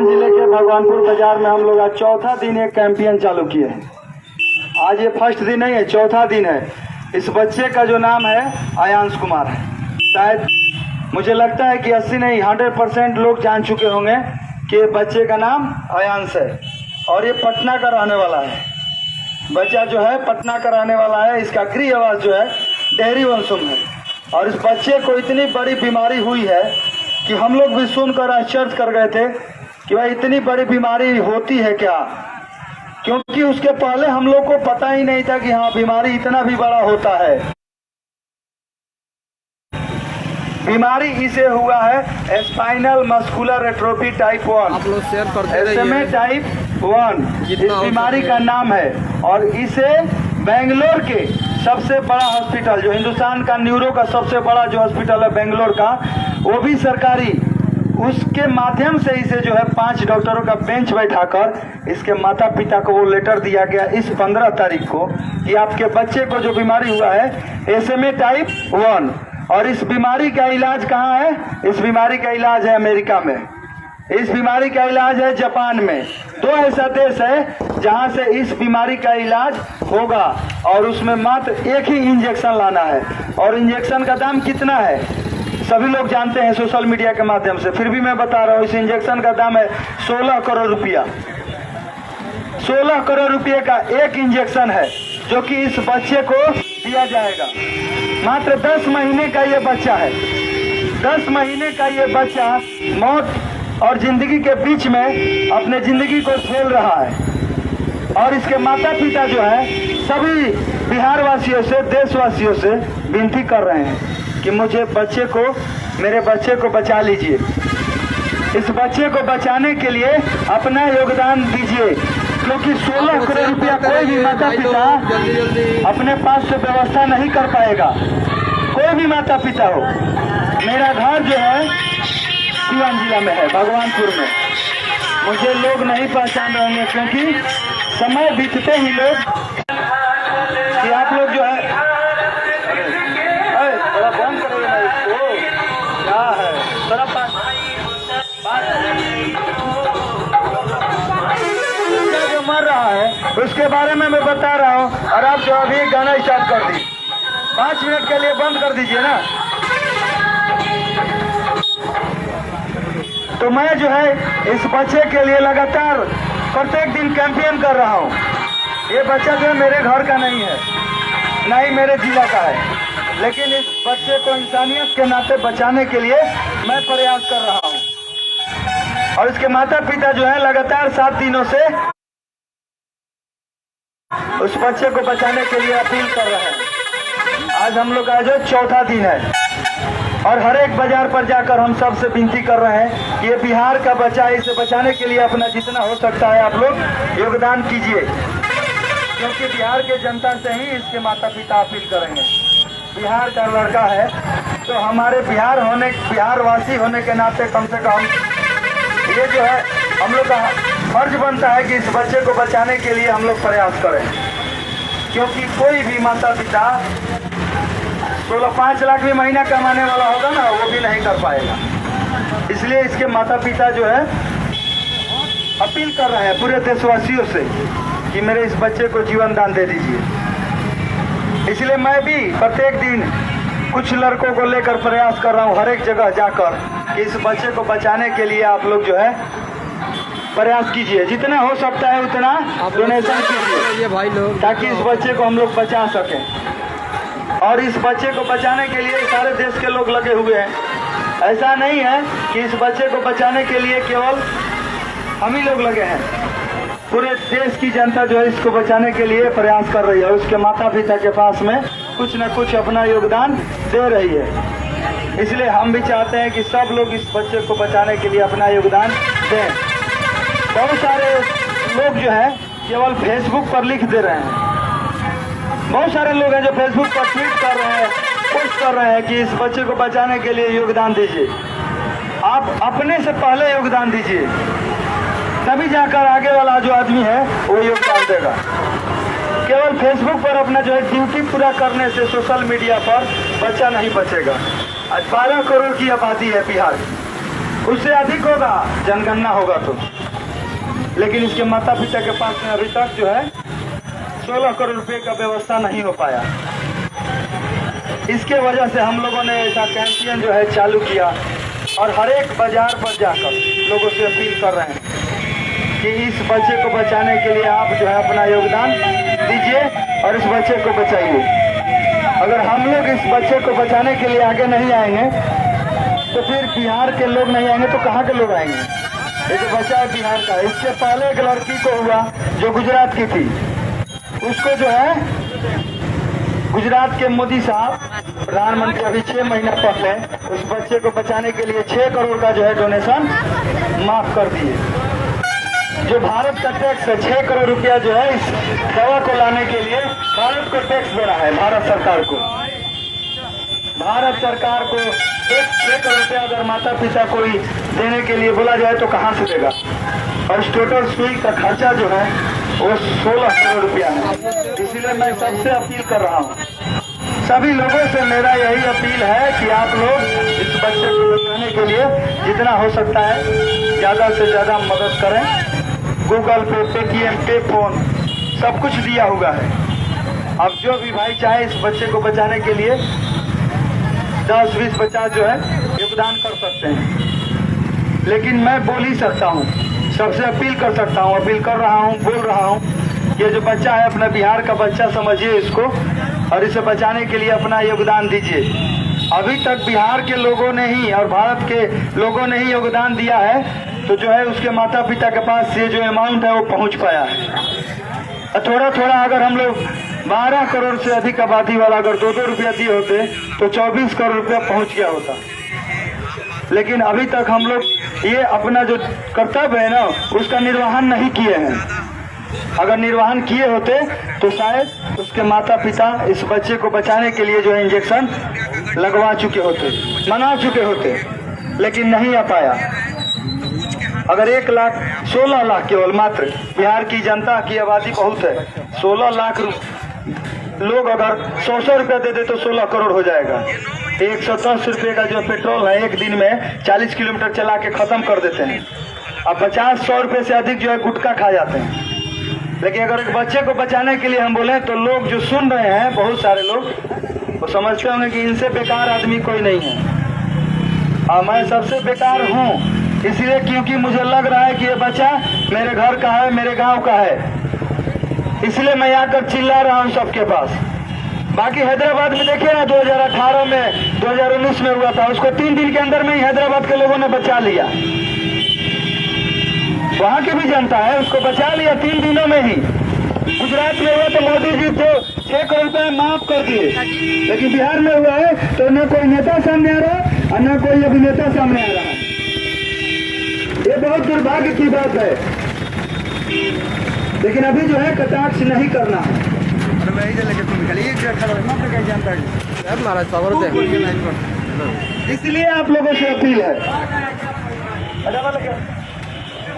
सीवान जिले के भगवानपुर बाजार में हम लोग आज चौथा दिन एक कैंपेन चालू किए हैं। आज ये फर्स्ट दिन नहीं है, चौथा दिन है। इस बच्चे का जो नाम है आयांश कुमार है। शायद मुझे लगता है कि 80 नहीं 100% लोग जान चुके होंगे कि बच्चे का नाम आयांश है और ये पटना का रहने वाला है। बच्चा जो है पटना का रहने वाला है। इसका गृह आवास जो है डेहरी वंशम है और इस बच्चे को इतनी बड़ी बीमारी हुई है कि हम लोग भी सुनकर आश्चर्य कर गए थे कि भाई इतनी बड़ी बीमारी होती है क्या, क्योंकि उसके पहले हम लोग को पता ही नहीं था कि हाँ बीमारी इतना भी बड़ा होता है। बीमारी इसे हुआ है स्पाइनल मस्कुलर एट्रोफी टाइप 1, आप लोग शेयर करते SMA टाइप 1 इस बीमारी का नाम है। और इसे बेंगलोर के सबसे बड़ा हॉस्पिटल, जो हिंदुस्तान का न्यूरो का सबसे बड़ा जो हॉस्पिटल है बेंगलोर का, वो भी सरकारी, उसके माध्यम से इसे जो है 5 डॉक्टरों का बेंच बैठाकर इसके माता पिता को वो लेटर दिया गया इस 15 तारीख को कि आपके बच्चे को जो बीमारी हुआ है SMA टाइप 1 और इस बीमारी का इलाज कहाँ है? इस बीमारी का इलाज है अमेरिका में, इस बीमारी का इलाज है जापान में। 2 ऐसा देश है जहां से इस बीमारी का इलाज होगा और उसमें मात्र एक ही इंजेक्शन लाना है। और इंजेक्शन का दाम कितना है सभी लोग जानते हैं सोशल मीडिया के माध्यम से, फिर भी मैं बता रहा हूँ। इस इंजेक्शन का दाम है 16 करोड़ रुपया। 16 करोड़ रुपये का एक इंजेक्शन है जो कि इस बच्चे को दिया जाएगा। मात्र 10 महीने का ये बच्चा है। 10 महीने का ये बच्चा मौत और जिंदगी के बीच में अपने जिंदगी को झेल रहा है। और इसके माता पिता जो है सभी बिहार वासियों से, देशवासियों से विनती कर रहे हैं कि मुझे बच्चे को, मेरे बच्चे को बचा लीजिए। इस बच्चे को बचाने के लिए अपना योगदान दीजिए, क्योंकि 16 करोड़ रुपया कोई भी माता पिता अपने पास से व्यवस्था नहीं कर पाएगा। कोई भी माता पिता हो। मेरा घर जो है सीवान जिला में है, भगवानपुर में। मुझे लोग नहीं पहचान रहे हैं क्योंकि समय बीतते ही लोग कि आप लोग जो है थोड़ा बंद करोगे ना इसको, क्या है थोड़ा जो मर रहा है उसके बारे में मैं बता रहा हूँ और आप जो अभी गाना स्टार्ट कर दी। 5 मिनट के लिए बंद कर दीजिए ना। तो मैं जो है इस बच्चे के लिए लगातार प्रत्येक दिन कैंपेन कर रहा हूँ। ये बच्चा जो है मेरे घर का नहीं है, ना ही मेरे जिला का है, लेकिन इस बच्चे को इंसानियत के नाते बचाने के लिए मैं प्रयास कर रहा हूँ। और इसके माता पिता जो है लगातार 7 दिनों से उस बच्चे को बचाने के लिए अपील कर रहे हैं। आज हम लोग का जो चौथा दिन है और हर एक बाजार पर जाकर हम सब से विनती कर रहे हैं कि ये बिहार का बच्चा है, इसे बचाने के लिए अपना जितना हो सकता है आप लोग योगदान कीजिए, क्योंकि बिहार के जनता से ही इसके माता पिता अपील करेंगे। बिहार का लड़का है तो हमारे बिहार वासी होने के नाते कम से कम ये जो है हम लोग का फर्ज बनता है कि इस बच्चे को बचाने के लिए हम लोग प्रयास करें, क्योंकि कोई भी माता पिता 5 लाख भी महीना कमाने वाला होगा ना, वो भी नहीं कर पाएगा। इसलिए इसके माता पिता जो है अपील कर रहे हैं पूरे देशवासियों से कि मेरे इस बच्चे को जीवन दान दे दीजिए। इसलिए मैं भी प्रत्येक दिन कुछ लड़कों को लेकर प्रयास कर रहा हूँ हर एक जगह जाकर कि इस बच्चे को बचाने के लिए आप लोग जो है प्रयास कीजिए, जितना हो सकता है उतना डोनेशन कीजिए भाई लोग, ताकि इस बच्चे को हम लोग बचा सकें। और इस बच्चे को बचाने के लिए सारे देश के लोग लगे हुए हैं। ऐसा नहीं है कि इस बच्चे को बचाने के लिए केवल हम ही लोग लगे हैं, पूरे देश की जनता जो है इसको बचाने के लिए प्रयास कर रही है। उसके माता पिता के पास में कुछ न कुछ अपना योगदान दे रही है। इसलिए हम भी चाहते हैं कि सब लोग इस बच्चे को बचाने के लिए अपना योगदान दें। बहुत सारे लोग जो है केवल फेसबुक पर लिख दे रहे हैं, बहुत सारे लोग हैं जो फेसबुक पर ट्वीट कर रहे हैं, पोस्ट कर रहे हैं कि इस बच्चे को बचाने के लिए योगदान दीजिए। आप अपने से पहले योगदान दीजिए, तभी जाकर आगे वाला जो आदमी है वो योगदान देगा। केवल फेसबुक पर अपना जो है ड्यूटी पूरा करने से सोशल मीडिया पर बच्चा नहीं बचेगा। आज 12 करोड़ की आबादी है बिहार, उससे अधिक होगा जनगणना होगा तो, लेकिन इसके माता पिता के पास में अभी तक जो है 16 करोड़ रुपए का व्यवस्था नहीं हो पाया। इसके वजह से हम लोगों ने ऐसा कैंपेन जो है चालू किया और हर एक बाजार पर जाकर लोगों से अपील कर रहे हैं कि इस बच्चे को बचाने के लिए आप जो है अपना योगदान दीजिए और इस बच्चे को बचाइए। अगर हम लोग इस बच्चे को बचाने के लिए आगे नहीं आएंगे तो फिर बिहार के लोग नहीं आएंगे तो कहाँ के लोग आएंगे? ये जो बच्चा है बिहार का, इससे पहले एक लड़की को हुआ जो गुजरात की थी, उसको जो है गुजरात के मोदी साहब प्रधानमंत्री अभी 6 महीना पहले उस बच्चे को बचाने के लिए 6 करोड़ का जो है डोनेशन माफ कर दिए। जो भारत का टैक्स है 6 करोड़ रुपया जो है इस दवा को लाने के लिए भारत को टैक्स दे रहा है। भारत सरकार को 6 करोड़ रुपया अगर माता पिता कोई देने के लिए बोला जाए तो कहाँ से देगा? और इस टोटल सुई का खर्चा जो है वो 16 करोड़ रुपया है। इसलिए मैं सबसे अपील कर रहा हूँ, सभी लोगों से मेरा यही अपील है कि आप लोग इस बच्चे को बचाने के लिए जितना हो सकता है ज़्यादा से ज़्यादा मदद करें। गूगल पे, पेटीएम, पे फोन सब कुछ दिया हुआ है। अब जो भी भाई चाहे इस बच्चे को बचाने के लिए 10, 20, 50 जो है योगदान कर सकते हैं। लेकिन मैं बोल ही सकता हूँ, सबसे अपील कर सकता हूँ, अपील कर रहा हूँ, बोल रहा हूँ, ये जो बच्चा है अपना बिहार का बच्चा समझिए इसको और इसे बचाने के लिए अपना योगदान दीजिए। अभी तक बिहार के लोगों ने ही और भारत के लोगों ने ही योगदान दिया है तो जो है उसके माता पिता के पास ये जो अमाउंट है वो पहुंच पाया है। थोड़ा थोड़ा अगर हम लोग 12 करोड़ से अधिक आबादी वाला अगर 2-2 रुपया दिए होते तो 24 करोड़ रुपया पहुंच गया होता। लेकिन अभी तक हम लोग ये अपना जो कर्तव्य है ना उसका निर्वहन नहीं किए हैं। अगर निर्वहन किए होते तो शायद उसके माता पिता इस बच्चे को बचाने के लिए जो है इंजेक्शन लगवा चुके होते, मना चुके होते, लेकिन नहीं आ पाया। अगर 16 लाख केवल मात्र बिहार की जनता की आबादी बहुत है, 16 लाख लोग अगर 100 रुपया दे दे तो 16 करोड़ हो जाएगा। 110 रुपये का जो पेट्रोल है एक दिन में 40 किलोमीटर चला के खत्म कर देते हैं। अब 50-100 रुपये से अधिक जो है गुटखा खा जाते हैं। लेकिन अगर एक बच्चे को बचाने के लिए हम बोले तो लोग जो सुन रहे हैं, बहुत सारे लोग वो समझते होंगे कि इनसे बेकार आदमी कोई नहीं है। और मैं सबसे बेकार हूँ इसलिए क्योंकि मुझे लग रहा है कि ये बच्चा मेरे घर का है, मेरे गांव का है, इसलिए मैं आकर चिल्ला रहा हूँ सबके पास। बाकी हैदराबाद में देखिए ना 2018 में 2019 में हुआ था, उसको 3 दिन के अंदर में ही हैदराबाद के लोगों ने बचा लिया। वहाँ की भी जनता है उसको बचा लिया 3 दिनों में ही। गुजरात में हुआ तो मोदी जी तो 6 करोड़ रुपए माफ कर दिए, लेकिन बिहार में हुआ है तो न कोई नेता सामने आ रहा और न कोई अभिनेता सामने आ रहा। ये बहुत दुर्भाग्य की बात है, लेकिन अभी जो है कटाक्ष नहीं करना है। इसलिए आप लोगों से अपील है,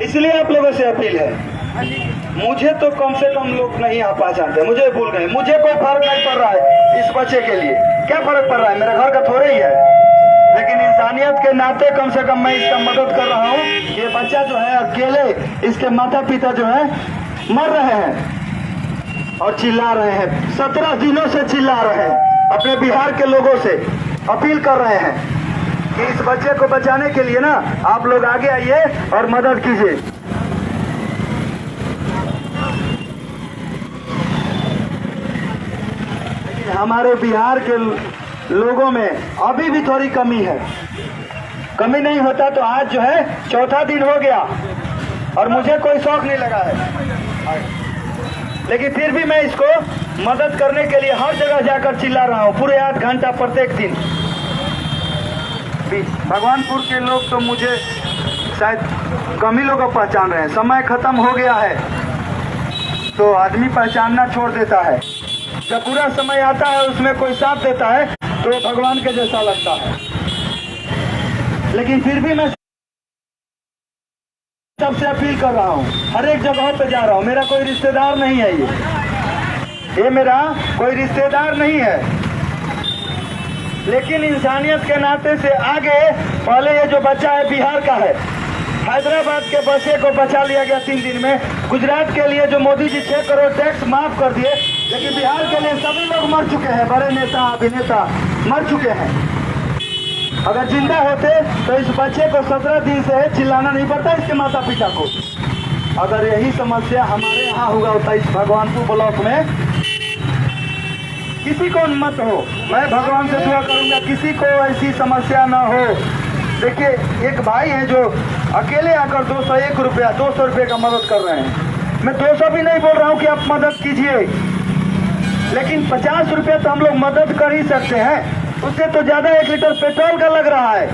इसलिए आप लोगों से अपील है। मुझे तो कम से कम लोग नहीं आ पहचानते, मुझे भूल गए, मुझे कोई फर्क नहीं पड़ रहा है इस बच्चे के लिए। क्या फर्क पड़ रहा है, मेरे घर का थोड़े ही है, लेकिन इंसानियत के नाते कम से कम मैं इसका मदद कर रहा हूँ। ये बच्चा जो है अकेले, इसके माता पिता जो है मर रहे हैं और चिल्ला रहे हैं, 17 दिनों से चिल्ला रहे हैं। अपने बिहार के लोगों से अपील कर रहे हैं कि इस बच्चे को बचाने के लिए ना आप लोग आगे आइए और मदद कीजिए। हमारे बिहार के लोगों में अभी भी थोड़ी कमी है। कमी नहीं होता तो आज जो है 4था दिन हो गया और मुझे कोई शौक नहीं लगा है, लेकिन फिर भी मैं इसको मदद करने के लिए हर जगह जाकर चिल्ला रहा हूँ, पूरे 8 घंटा प्रत्येक दिन। भगवानपुर के लोग तो मुझे शायद कम ही लोग पहचान रहे हैं। समय खत्म हो गया है तो आदमी पहचानना छोड़ देता है। जब पूरा समय आता है उसमें कोई साथ देता है तो भगवान के जैसा लगता है। लेकिन फिर भी मैं सबसे अपील कर रहा हूँ, हर एक जगह पे जा रहा हूँ। मेरा कोई रिश्तेदार नहीं है, ये मेरा कोई रिश्तेदार नहीं है। लेकिन इंसानियत के नाते से आगे पहले ये जो बच्चा है बिहार का है, हैदराबाद के बच्चे को बचा लिया गया 3 दिन में। गुजरात के लिए जो मोदी जी 6 करोड़ टैक्स माफ कर दिए, लेकिन बिहार के लिए सभी लोग मर चुके हैं, बड़े नेता अभिनेता मर चुके हैं। अगर जिंदा होते तो इस बच्चे को 17 दिन से चिल्लाना नहीं पड़ता इसके माता पिता को। अगर यही समस्या हमारे यहाँ हुआ होता इस भगवानपुर ब्लॉक में, किसी को मत हो, मैं भगवान से दुआ करूंगा किसी को ऐसी समस्या ना हो। देखिए एक भाई है जो अकेले आकर 201 रुपया 200 रुपये का मदद कर रहे हैं। मैं 200 भी नहीं बोल रहा हूँ कि आप मदद कीजिए, लेकिन 50 रुपया तो हम लोग मदद कर ही सकते हैं। उससे तो ज़्यादा 1 लीटर पेट्रोल का लग रहा है।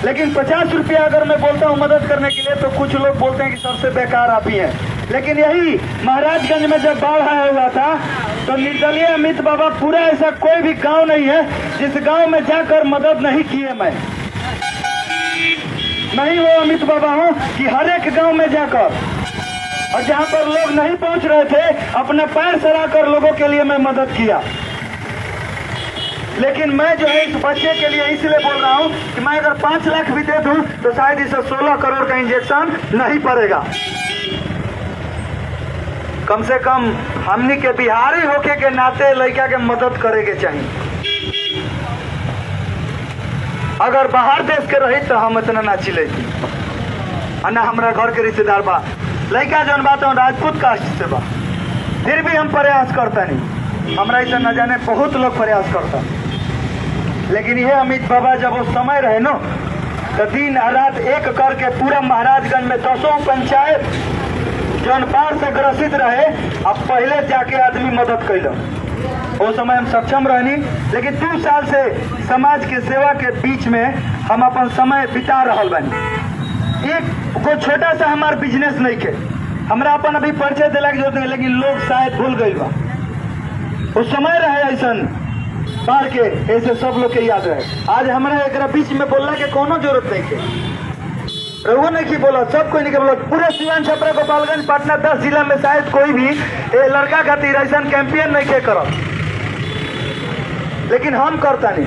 लेकिन 50 रुपया अगर मैं बोलता हूँ मदद करने के लिए तो कुछ लोग बोलते हैं कि सबसे बेकार आप ही हैं। लेकिन यही महाराजगंज में जब बाढ़ आया हुआ था तो निर्दलीय अमित बाबा, पूरा ऐसा कोई भी गांव नहीं है जिस गांव में जाकर मदद नहीं किए। मैं ही वो अमित बाबा हूँ कि हर एक गांव में जाकर, और जहाँ पर लोग नहीं पहुँच रहे थे अपने पैर सराकर लोगों के लिए मैं मदद किया। लेकिन मैं जो है इस बच्चे के लिए इसलिए बोल रहा हूँ कि मैं अगर 5 लाख भी दे दूँ तो शायद इसे 16 करोड़ का इंजेक्शन नहीं पड़ेगा। कम से कम हमनी के बिहारी होके के नाते लड़का के मदद करे के चाहिए। अगर बाहर देश के रही तो हम इतना ना चिले और ना हमारा घर के रिश्तेदार बा। लड़का जौन बात है राजपूत कास्ट से बा, फिर भी हम प्रयास करता नहीं। हमरा ऐसा न जाने बहुत लोग प्रयास करता, लेकिन ये अमित बाबा जब वो समय रहे न तो दिन रात एक करके पूरा महाराजगंज में 10 पंचायत जौन बाढ़ से ग्रसित रहे, अब पहले जाके आदमी मदद कैल। वो समय हम सक्षम रहनी, लेकिन 2 साल से समाज के सेवा के बीच में हम अपन समय बिता रहल बानी। एक कोई छोटा सा हमार बिजनेस नहीं के, हमरा अपन अभी परिचय दिला के जरूरत नहीं, लेकिन लोग शायद भूल गई बा। वो समय रहे ऐसा बाढ़ के, ऐसे सब लोग के याद रहे। आज हमारा एक बीच में बोलना के कोनो जरूरत नहीं के, रघु नहीं की बोला, सब कोई नहीं के बोला। पूरे सिवान छपरा गोपालगंज पटना 10 जिला में शायद कोई भी लड़का खातिर ऐसा कैंपेन नहीं के करब, लेकिन हम करता नहीं।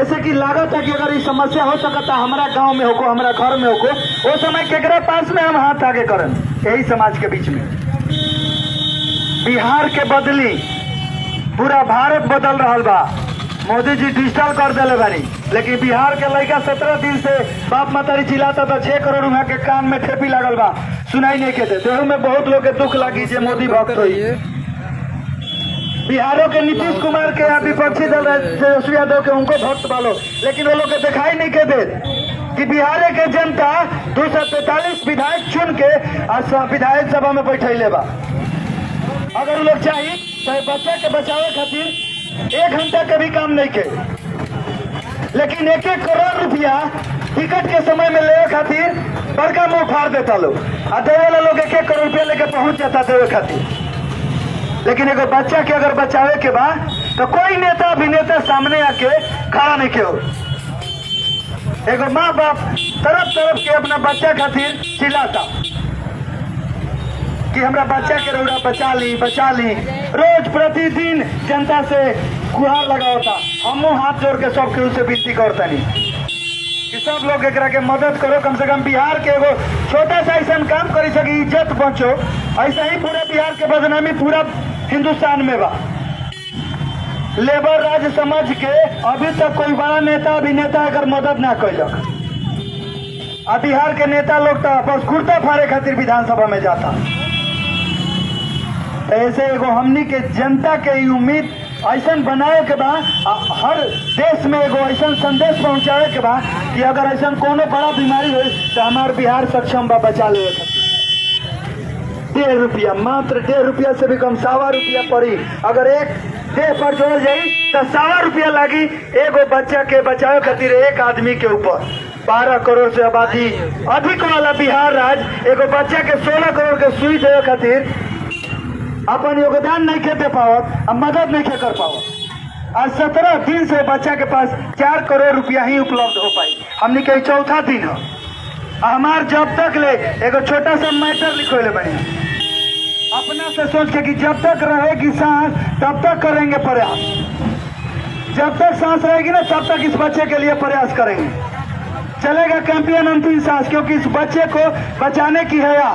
ऐसे की लागत है कि अगर ये समस्या हो सकता हमारा गांव में होको, हमारा घर में होको, वो समय केकरा पास में हम हाथ आगे करें। यही समाज के बीच में बिहार के बदली पूरा भारत बदल रहा बा। मोदी जी डिजिटल कर दिले बानी, लेकिन बिहार के लड़का 17 दिन से बाप मातारी चिल्लाता था 6 करोड़ वहाँ के कान में ठेपी लागल बा, सुनाई नहीं के देते। में बहुत लोग के दुख लगी जे मोदी भक्त हुई। बिहारों के नीतीश कुमार के या विपक्षी दल तेजस्वी यादव के उनको भक्त बालो, लेकिन वो लोग के दिखाई नहीं के दे कि बिहार के जनता 243 विधायक चुन के विधायक सभा में बैठे बा। अगर वो लोग चाहिए तो बच्चा के बचावे खातिर 1 घंटा के भी काम नहीं के, लेकिन 1-1 करोड़ रुपया टिकट के समय में लेवे खातिर बड़का मुंह फाड़ देता लोग, और देवे वाला लोग 1-1 करोड़ रुपया लेके पहुंच जाता देवे खातिर। लेकिन एगो बच्चा के अगर बचावे के बाद तो कोई नेता अभिनेता सामने आके खड़ा नहीं के। एगो माँ बाप तरफ के अपना बच्चा खातिर चिल्लाता कि हमरा बच्चा के रौड़ा बचा ली बचा ली। रोज प्रतिदिन जनता से गुहार लगावता। हम हाथ जोड़ के सब केहू से विनती करता नहीं कि सब लोग एकरा के मदद करो। कम से कम बिहार के एगो छोटा सा ऐसा काम करी सकी, इज्जत बचो। ऐसा ही पूरा बिहार के बदनामी पूरा हिंदुस्तान में बा। लेबर राज समझ के अभी तक कोई बड़ा नेता अभिनेता अगर मदद ना कैलक, और बिहार के नेता लोग तो बस कुर्ता फाड़े खातिर विधानसभा में जाता। ऐसे एगो हमनी के जनता के उम्मीद ऐसा बनाए के बाद हर देश में एगो ऐसा संदेश पहुंचावे के बाद कि अगर ऐसा कोनो बड़ा बीमारी हो तो हमार बिहार सक्षम बा बचा ले। 1.5 रुपया, मात्र 1.5 रुपया से भी कम 1.25 रुपया पड़ी। अगर एक देह पर जोड़ जाई तो 1.25 रुपया लगी एगो बच्चा के बचावे खातिर एक आदमी के ऊपर। 12 करोड़ से आबादी अधिक वाला बिहार राज्य एगो बच्चा के 16 करोड़ के सुई देवे खातिर अपन योगदान नहीं दे पावत, मदद नहीं कर पावत। आज 17 दिन से बच्चा के पास 4 करोड़ रुपया ही उपलब्ध हो पाई। हमने के 4था दिन है। हमार जब तक ले एगो छोटा सा मैटर लिखोले बनी, अपना से सोच के कि जब तक रहेगी सांस तब तक करेंगे प्रयास। जब तक सांस रहेगी ना तब तक इस बच्चे के लिए प्रयास करेंगे। चलेगा कैंपियन अंतिम सांस, क्योंकि इस बच्चे को बचाने की हया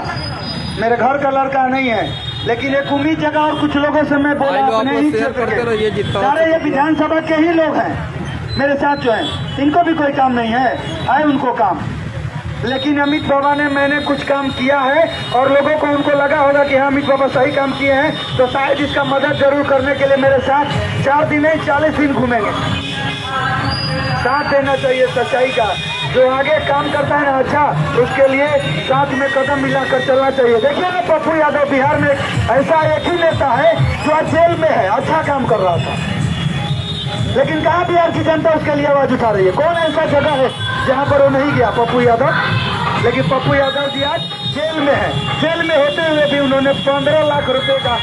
मेरे घर का लड़का नहीं है, लेकिन एक उम्मीद जगह और कुछ लोगों से मैं बोला अपने ही क्षेत्र के सारे ये विधानसभा के ही लोग हैं मेरे साथ जो हैं, इनको भी कोई काम नहीं है उनको काम, लेकिन अमित बाबा ने मैंने कुछ काम किया है और लोगों को उनको लगा होगा कि हाँ अमित बाबा सही काम किए हैं, तो शायद इसका मदद जरूर करने के लिए मेरे साथ 4 दिन नहीं 40 दिन घूमेंगे। साथ देना चाहिए सच्चाई का, जो आगे काम करता है ना अच्छा, उसके लिए साथ में कदम मिलाकर चलना चाहिए। देखिए ना पप्पू यादव बिहार में ऐसा एक ही नेता है जो आज जेल में है, अच्छा काम कर रहा था, लेकिन कहाँ बिहार की जनता उसके लिए आवाज उठा रही है? कौन ऐसा जगह है जहाँ पर वो नहीं गया पप्पू यादव? लेकिन पप्पू यादव जी आज जेल में है। जेल में होते हुए भी उन्होंने 15 लाख रुपए का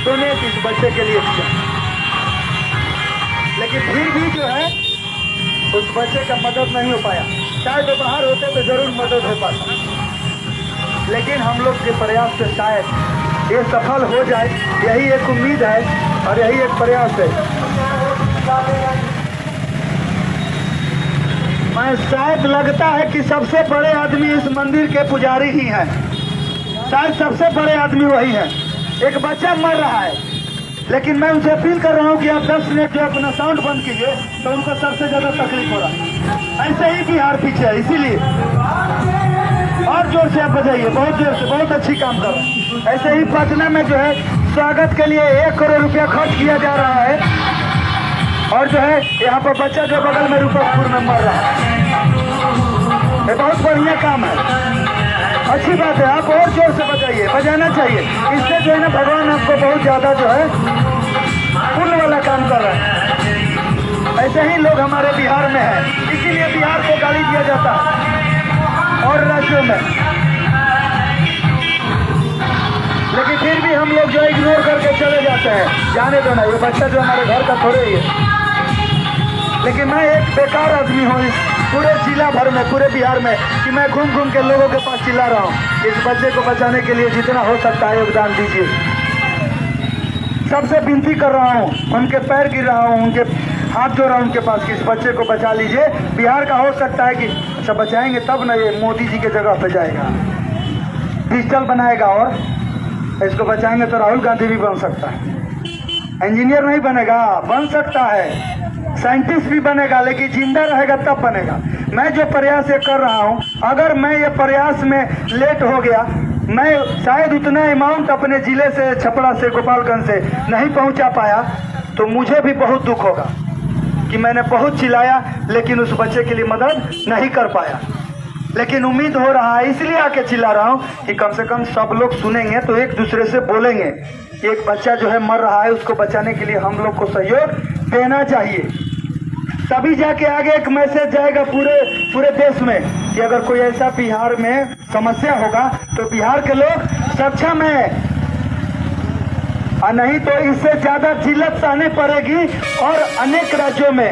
डोनेट इस बच्चे के लिए किया, लेकिन फिर भी जो है उस बच्चे का मदद नहीं हो पाया। शायद वो बाहर होते तो जरूर मदद हो पाता, लेकिन हम लोग के प्रयास से शायद ये सफल हो जाए, यही एक उम्मीद है और यही एक प्रयास है। मैं शायद लगता है कि सबसे बड़े आदमी इस मंदिर के पुजारी ही हैं, शायद सबसे बड़े आदमी वही है। एक बच्चा मर रहा है, लेकिन मैं उनसे अपील कर रहा हूँ कि आप 10 मिनट जो अपना साउंड बंद कीजिए, तो उनको सबसे ज्यादा तकलीफ हो रहा है। ऐसे ही बिहार पीछे है, इसीलिए और जोर से आप बजाइए, बहुत जोर से, बहुत अच्छी काम कर रहे हैं। ऐसे ही पटना में जो है स्वागत के लिए 1 करोड़ रुपया खर्च किया जा रहा है, और जो है यहाँ पर बच्चा जो बगल में रूपसपुर में मर रहा है, ये बहुत बढ़िया काम है, अच्छी बात है। आप और जोर से बजाइए, बजाना चाहिए, इससे जो है ना भगवान आपको बहुत ज्यादा जो है पुण्य वाला काम कर रहे हैं। ऐसे ही लोग हमारे बिहार में हैं, इसीलिए बिहार को गाली दिया जाता है और राज्यों में, लेकिन फिर भी हम लोग जो इग्नोर करके चले जाते हैं, जाने दो ना, ये बच्चा जो हमारे घर का थोड़े ही है। लेकिन मैं एक बेकार आदमी हूँ इस पूरे जिला भर में, पूरे बिहार में, कि मैं घूम घूम के लोगों के पास चिल्ला रहा हूँ इस बच्चे को बचाने के लिए जितना हो सकता है योगदान दीजिए। सबसे विनती कर रहा हूँ, उनके पैर गिर रहा हूँ, उनके हाथ जोड़ रहा हूँ उनके पास कि इस बच्चे को बचा लीजिए। बिहार का हो सकता है कि अच्छा बचाएंगे तब ना ये मोदी जी के जगह पे जाएगा, डिजिटल बनाएगा, और इसको बचाएंगे तो राहुल गांधी भी बन सकता है। इंजीनियर नहीं बनेगा, बन सकता है, साइंटिस्ट भी बनेगा, लेकिन जिंदा रहेगा तब बनेगा। मैं जो प्रयास ये कर रहा हूँ, अगर मैं ये प्रयास में लेट हो गया, मैं शायद उतना अमाउंट अपने जिले से, छपरा से, गोपालगंज से नहीं पहुँचा पाया, तो मुझे भी बहुत दुख होगा कि मैंने बहुत चिल्लाया लेकिन उस बच्चे के लिए मदद नहीं कर पाया। लेकिन उम्मीद हो रहा है, इसलिए आके चिल्ला रहा हूँ कि कम से कम सब लोग सुनेंगे तो एक दूसरे से बोलेंगे। एक बच्चा जो है मर रहा है, उसको बचाने के लिए हम लोग को सहयोग देना चाहिए, तभी जाके आगे एक मैसेज जाएगा पूरे देश में कि अगर कोई ऐसा बिहार में समस्या होगा तो बिहार के लोग सक्षम है, और नहीं तो इससे ज्यादा जिल्लत सहनी पड़ेगी। और अनेक राज्यों में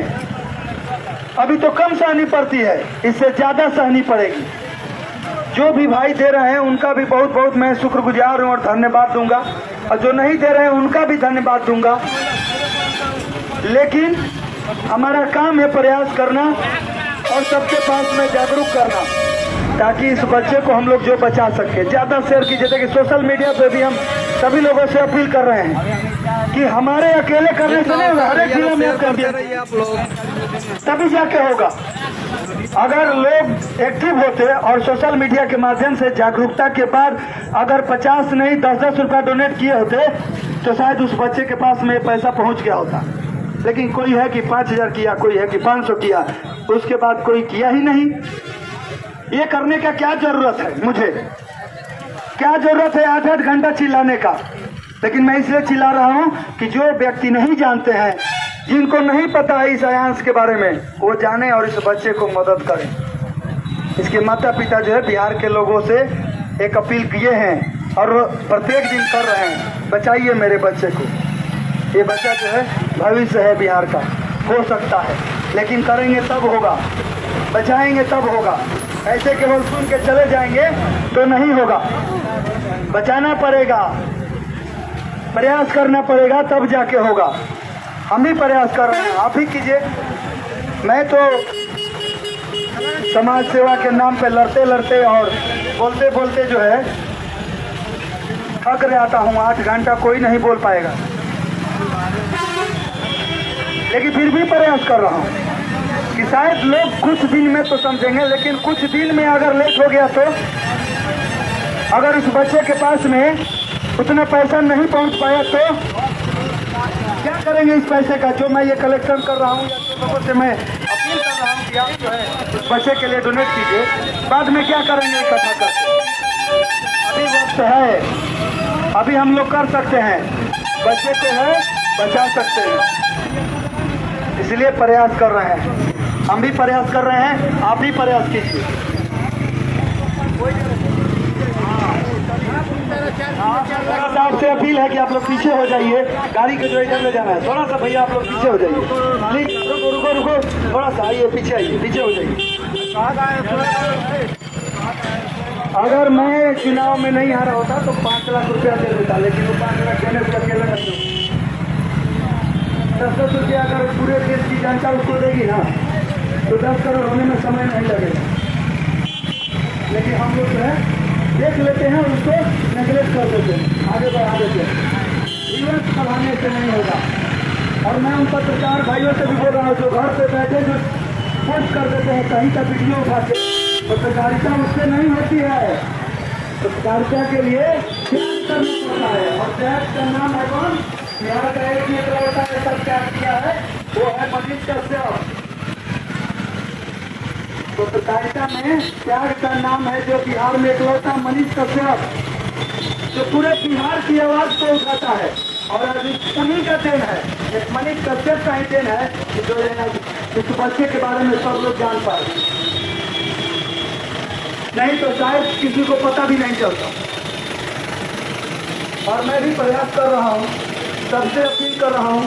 अभी तो कम सहनी पड़ती है, इससे ज्यादा सहनी पड़ेगी। जो भी भाई दे रहे हैं उनका भी बहुत बहुत मैं शुक्रगुजार हूँ और धन्यवाद दूंगा, और जो नहीं दे रहे हैं उनका भी धन्यवाद दूंगा। लेकिन हमारा काम है प्रयास करना और सबके पास में जागरूक करना, ताकि इस बच्चे को हम लोग जो बचा सके। ज्यादा शेयर कीजिए, देखिए सोशल मीडिया पे भी हम सभी लोगों से अपील कर रहे हैं कि हमारे अकेले करने से नहीं होगा, हर एक जिले में आप लोग तभी जाके होगा। अगर लोग एक्टिव होते और सोशल मीडिया के माध्यम से जागरूकता के बाद अगर 50 नहीं 10-10 रुपया डोनेट किए होते, तो शायद उस बच्चे के पास में पैसा पहुंच गया होता। लेकिन कोई है कि 5000 किया, कोई है कि 500 किया, उसके बाद कोई किया ही नहीं। ये करने का क्या जरूरत है? मुझे क्या जरूरत है 8-8 घंटा चिल्लाने का? लेकिन मैं इसलिए चिल्ला रहा हूँ कि जो व्यक्ति नहीं जानते हैं, जिनको नहीं पता है इस आयांस के बारे में, वो जाने और इस बच्चे को मदद करें। इसके माता पिता जो है बिहार के लोगों से एक अपील किए हैं और प्रत्येक दिन कर रहे हैं, बचाइए मेरे बच्चे को। ये बच्चा जो है भविष्य है बिहार का, हो सकता है, लेकिन करेंगे तब होगा, बचाएंगे तब होगा। ऐसे केवल सुन के चले जाएंगे तो नहीं होगा, बचाना पड़ेगा, प्रयास करना पड़ेगा, तब जाके होगा। हम भी प्रयास कर रहे हैं, आप ही कीजिए। मैं तो समाज सेवा के नाम पे लड़ते लड़ते और बोलते बोलते जो है थक जाता हूँ। 8 घंटा कोई नहीं बोल पाएगा, लेकिन फिर भी प्रयास कर रहा हूँ कि शायद लोग कुछ दिन में तो समझेंगे, लेकिन कुछ दिन में अगर लेट हो गया तो अगर उस बच्चे के पास में उतना पैसा नहीं पहुंच पाया तो क्या करेंगे इस पैसे का जो मैं ये कलेक्शन कर रहा हूँ, या तो लोगों से मैं अपील कर रहा हूँ कि आप जो है उस बच्चे के लिए डोनेट कीजिए। बाद में क्या करेंगे इकट्ठा करके? अभी वक्त है, अभी हम लोग कर सकते हैं, बच्चे को है बचा सकते हैं, इसलिए प्रयास कर रहे हैं। हम भी प्रयास कर रहे हैं, आप भी प्रयास कीजिए। आपसे अपील है कि आप लोग पीछे हो जाइए, गाड़ी को जो इधर ले जाना है थोड़ा सा भैया आप लोग पीछे हो जाइए प्लीज। रुको रुको रुको, थोड़ा सा आइए, पीछे आइए, पीछे हो जाइए। अगर मैं चुनाव में नहीं हारा होता तो 5 लाख रुपया दे देता, लेकिन वो 5 लाख देने से अकेले नहीं। 10-10 रुपया अगर पूरे देश की जनता उसको देगी ना तो 10 करोड़ होने में समय नहीं लगेगा, लेकिन हम लोग जो है देख लेते हैं और उसको नेगलेक्ट कर देते हैं, आगे बढ़ा देते हैं। जीवन बढ़ाने से नहीं होगा। और मैं उन पत्रकार भाइयों से भी बोल रहा हूँ जो घर पे बैठे जो पोस्ट कर देते हैं कहीं का वीडियो उठा के, पत्रकारिता उससे नहीं होती है। पत्रकारिता के लिए त्याग करना पड़ता है, और त्याग का नाम है कौन? बिहार का एक नेता होता है सब त्याग किया है, वो है मनीष कश्यप। पत्रकारिता में त्याग का नाम है जो बिहार में इकलौता मनीष कश्यप, जो पूरे बिहार की आवाज को उठाता है। और अभी उन्हीं का देन है, एक मनीष कश्यप का ही देन है कि जो इस बच्चे के बारे में सब लोग जान पाए, नहीं तो शायद किसी को पता भी नहीं चलता। और मैं भी प्रयास कर रहा हूँ, सबसे अपील कर रहा हूँ,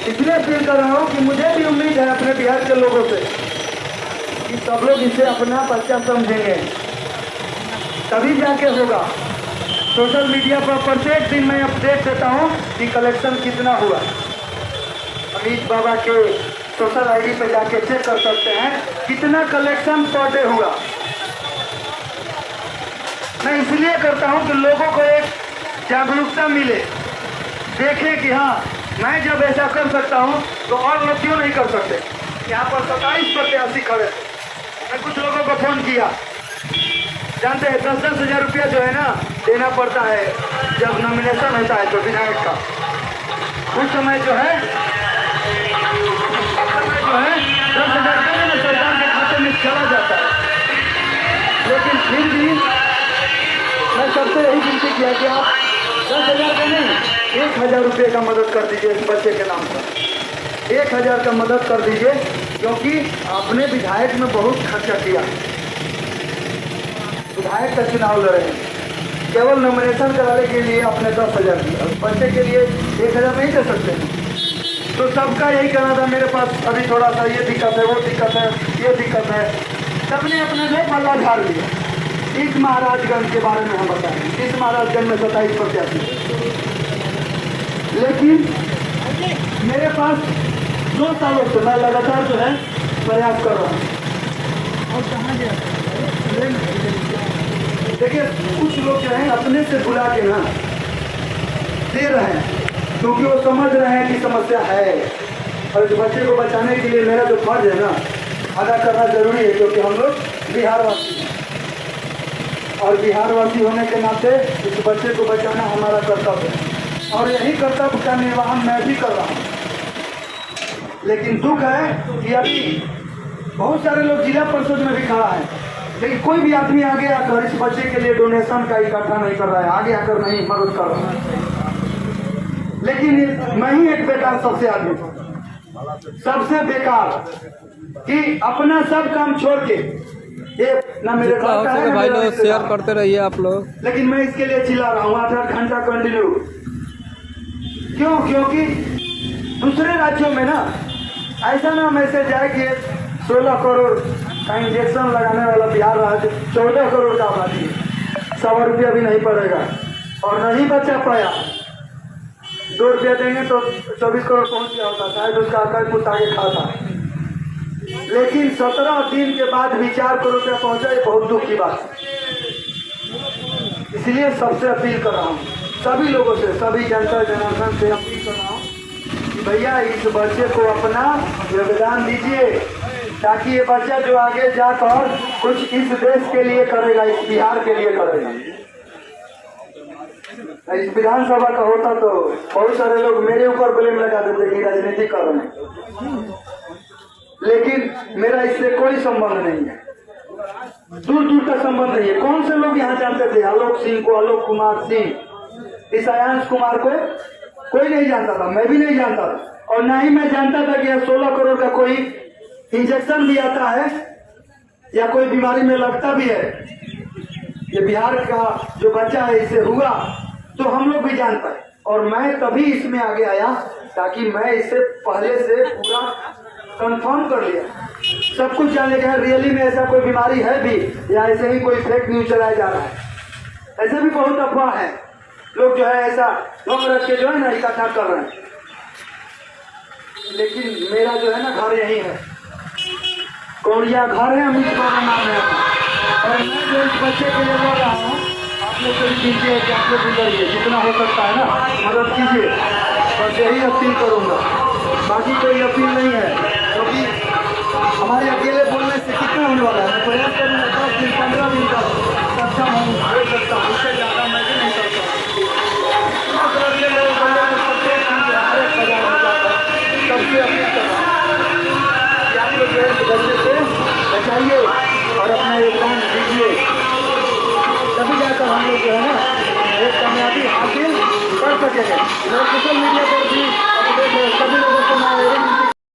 इसलिए अपील कर रहा हूँ कि मुझे भी उम्मीद है अपने बिहार के लोगों से कि सब लोग इसे अपना बच्चा समझेंगे, तभी जाके होगा। सोशल मीडिया पर प्रत्येक दिन मैं अपडेट देता हूँ कि कलेक्शन कितना हुआ। अमित बाबा के सोशल आईडी पे जाके चेक कर सकते हैं कितना कलेक्शन पर डे हुआ। मैं इसलिए करता हूँ कि लोगों को एक जागरूकता मिले, देखें कि हाँ मैं जब ऐसा कर सकता हूँ तो और लोग क्यों नहीं कर सकते। यहाँ पर 27 प्रत्याशी खड़े थे, मैं कुछ लोगों को फोन किया, जानते हैं 10-10 हज़ार रुपया जो है ना देना पड़ता है जब नॉमिनेशन होता है तो विधायक का। उस समय जो है 10,000 सरकार के खाते में चला जाता है, लेकिन फिर भी मैं सबसे यही विनती किया कि आप 10,000 का नहीं 1,000 रुपये का मदद कर दीजिए इस बच्चे के नाम पर। 1,000 का मदद कर दीजिए, क्योंकि आपने विधायक में बहुत खर्चा किया, विधायक का चुनाव लड़े, केवल नॉमिनेशन कराने के लिए आपने 10,000 दिया, बच्चे के लिए 1,000 नहीं दे सकते। तो सबका यही कहना था मेरे पास अभी थोड़ा सा ये दिक्कत है, वो दिक्कत है, ये दिक्कत है, सबने अपने लिए पल्ला झाड़ लिया। इस महाराजगंज के बारे में हम बताएं, इस महाराजगंज में 27 प्रत्याशी, लेकिन मेरे पास 2 सालों से मैं लगातार जो है प्रयास कर रहा हूँ। और कहाँ गया देखिए, कुछ लोग जो है अपने से बुला के ना दे रहे हैं, क्योंकि वो समझ रहे हैं कि समस्या है, और इस बच्चे को बचाने के लिए मेरा जो फर्ज है ना अदा करना जरूरी है, क्योंकि हम लोग बिहारवासी हैं, और बिहारवासी होने के नाते इस बच्चे को बचाना हमारा कर्तव्य है, और यही कर्तव्य का निर्वहन मैं भी कर रहा हूँ। लेकिन दुख है कि अभी बहुत सारे लोग जिला परिषद में भी खड़ा है, लेकिन कोई भी आदमी आगे आकर इस बच्चे के लिए डोनेशन का इकट्ठा नहीं कर रहा है, आगे आकर नहीं मदद कर रहा है। लेकिन मैं ही एक बेकार सबसे आदमी, सबसे बेकार कि अपना सब काम छोड़ के ना मेरे भाई लोग शेयर करते रहिए आप लोग, लेकिन मैं इसके लिए चिल्ला रहा हूँ 8-8 घंटा कंटिन्यू। क्यों? क्योंकि दूसरे राज्यों में ना ऐसा ना मैसेज आए कि 16 करोड़ का इंजेक्शन लगाने वाला बिहार राज्य 14 करोड़ का आबादी, 100 रुपया भी नहीं पड़ेगा और नहीं बचा पाया। 2 रुपया देंगे तो 24 करोड़ पहुंच गया होता, शायद उसका आकर कुछ आगे खाता। लेकिन 17 दिन के बाद भी 4 करोड़ रुपया पहुंचा, ये बहुत दुख की बात है। इसलिए सबसे अपील कर रहा हूँ, सभी लोगों से, सभी जनता जनार्दन से अपील कर रहा हूँ कि भैया इस बच्चे को अपना योगदान दीजिए, ताकि ये बच्चा जो आगे जाकर कुछ इस देश के लिए करेगा, इस बिहार के लिए करेगा। इस विधानसभा का होता तो बहुत सारे लोग मेरे ऊपर ब्लेम लगा देते कि राजनीति कर रहे हैं, लेकिन मेरा इससे कोई संबंध नहीं है, दूर दूर का संबंध नहीं है। कौन से लोग यहाँ जानते थे आलोक सिंह को, आलोक कुमार सिंह, इस आयांश कुमार को कोई नहीं जानता था, मैं भी नहीं जानता था, और ना ही मैं जानता था कि यह 16 करोड़ का कोई इंजेक्शन भी आता है या कोई बीमारी में लगता भी है। ये बिहार का जो बच्चा है इससे हुआ तो हम लोग भी जान पाए, और मैं तभी इसमें आगे आया ताकि मैं इससे पहले से पूरा कंफर्म कर लिया, सब कुछ जान लिया रियली में ऐसा कोई बीमारी है भी या ऐसे ही कोई फेक न्यूज चलाया जा रहा है। ऐसे भी बहुत अफवाह है, लोग जो है ऐसा लोग रख के जो है ना इकट्ठा कर रहे हैं, लेकिन मेरा जो है ना घर यही है, कोरिया घर है, अमित बाबा नाम है, और मैं जो इस बच्चे के लिए बोल रहा हूँ, आप लोग कोई कीजिए कि आप लोग गुजरिए, जितना हो सकता है ना मदद कीजिए, बस यही अपील करूँगा, बाकी कोई अपील नहीं है, क्योंकि हमारे अकेले बोलने से कितना होने वाला है। मैं प्रयास करूँगा 10 दिन 15 दिन तक सक्षम हूँ, हो सकता हूँ, उससे ज़्यादा मैं भी नहीं करता। सबसे अपील कर रहा हूँ कि आप लोग जो है बच्चे से बचाइए और अपना योगदान दीजिए, तभी जाकर हम लोग जो है ना एक कामयाबी हासिल कर सकेंगे। सोशल मीडिया पर भी